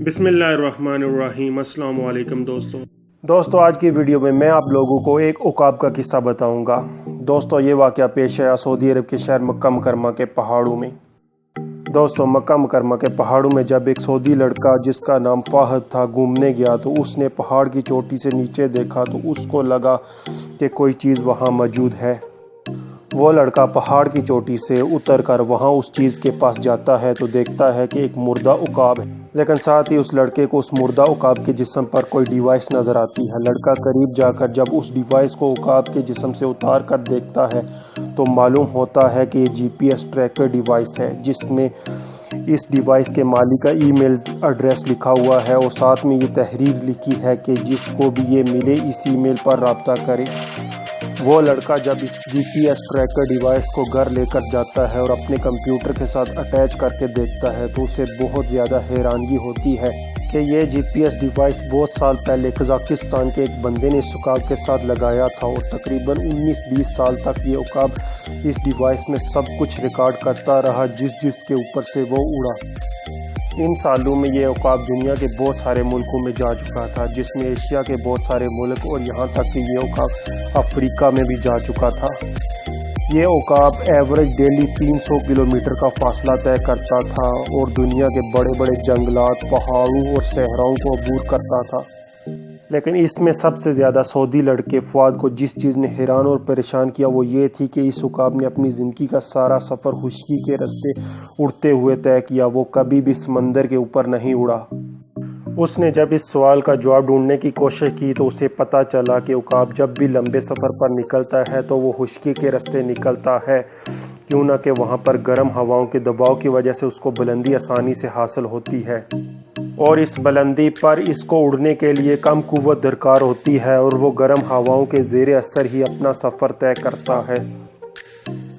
बिस्मिल्लाहिर्रहमानिर्रहीम। अस्सलाम वालेकुम दोस्तों आज की वीडियो में मैं आप लोगों को एक उकाब का किस्सा बताऊंगा। दोस्तों ये वाक़या पेश आया सऊदी अरब के शहर मक्का मुकरमा के पहाड़ों में। दोस्तों मक्का मुकरमा के पहाड़ों में जब एक सऊदी लड़का जिसका नाम फाहद था घूमने गया तो उसने पहाड़ की चोटी से नीचे देखा तो उसको लगा कि कोई चीज़ वहाँ मौजूद है। वो लड़का पहाड़ की चोटी से उतर कर वहाँ उस चीज़ के पास जाता है तो देखता है कि एक मुर्दा उकाब है, लेकिन साथ ही उस लड़के को उस मुर्दा उकाब के जिस्म पर कोई डिवाइस नज़र आती है। लड़का करीब जाकर जब उस डिवाइस को उकाब के जिस्म से उतार कर देखता है तो मालूम होता है कि ये GPS ट्रैकर डिवाइस है, जिसमें इस डिवाइस के मालिक का ईमेल एड्रेस लिखा हुआ है और साथ में ये तहरीर लिखी है कि जिसको भी ये मिले इस ईमेल पर राब्ता करे। वो लड़का जब इस GPS ट्रैकर डिवाइस को घर लेकर जाता है और अपने कंप्यूटर के साथ अटैच करके देखता है तो उसे बहुत ज़्यादा हैरानगी होती है कि ये GPS डिवाइस बहुत साल पहले कज़ाकिस्तान के एक बंदे ने इस उकाब के साथ लगाया था और तकरीबन 19-20 साल तक ये उकाब इस डिवाइस में सब कुछ रिकॉर्ड करता रहा जिसके ऊपर से वो उड़ा। इन सालों में ये उकाब दुनिया के बहुत सारे मुल्कों में जा चुका था, जिसमें एशिया के बहुत सारे मुल्क और यहाँ तक कि ये उकाब अफ्रीका में भी जा चुका था। ये उकाब एवरेज डेली 300 किलोमीटर का फासला तय करता था और दुनिया के बड़े बड़े जंगलात, पहाड़ों और सहराओं को अबूर करता था। लेकिन इसमें सबसे ज़्यादा सऊदी लड़के फुआद को जिस चीज़ ने हैरान और परेशान किया वो ये थी कि इस उकाब ने अपनी ज़िंदगी का सारा सफ़र खुश्की के रास्ते उड़ते हुए तय किया। वो कभी भी समंदर के ऊपर नहीं उड़ा। उसने जब इस सवाल का जवाब ढूंढने की कोशिश की तो उसे पता चला कि उकाब जब भी लंबे सफ़र पर निकलता है तो वो खुश्की के रास्ते निकलता है, क्यों ना कि वहाँ पर गर्म हवाओं के दबाव की वजह से उसको बुलंदी आसानी से हासिल होती है और इस बुलंदी पर इसको उड़ने के लिए कम कुव्वत दरकार होती है और वो गर्म हवाओं के ज़ेरे असर ही अपना सफ़र तय करता है,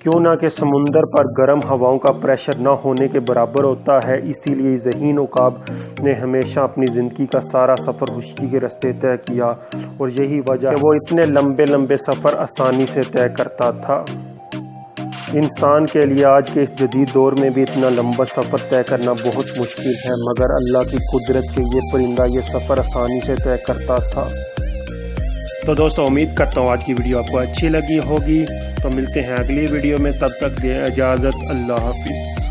क्यों ना कि समुंदर पर गर्म हवाओं का प्रेशर ना होने के बराबर होता है। इसीलिए ज़हीन उकाब ने हमेशा अपनी ज़िंदगी का सारा सफ़र खुश्की के रास्ते तय किया और यही वजह है वो इतने लंबे लंबे सफ़र आसानी से तय करता था। इंसान के लिए आज के इस जदीद दौर में भी इतना लंबा सफ़र तय करना बहुत मुश्किल है, मगर अल्लाह की कुदरत के ये परिंदा ये सफ़र आसानी से तय करता था। तो दोस्तों उम्मीद करता हूँ आज की वीडियो आपको अच्छी लगी होगी। तो मिलते हैं अगली वीडियो में, तब तक दें इजाज़त। अल्लाह हाफिज़।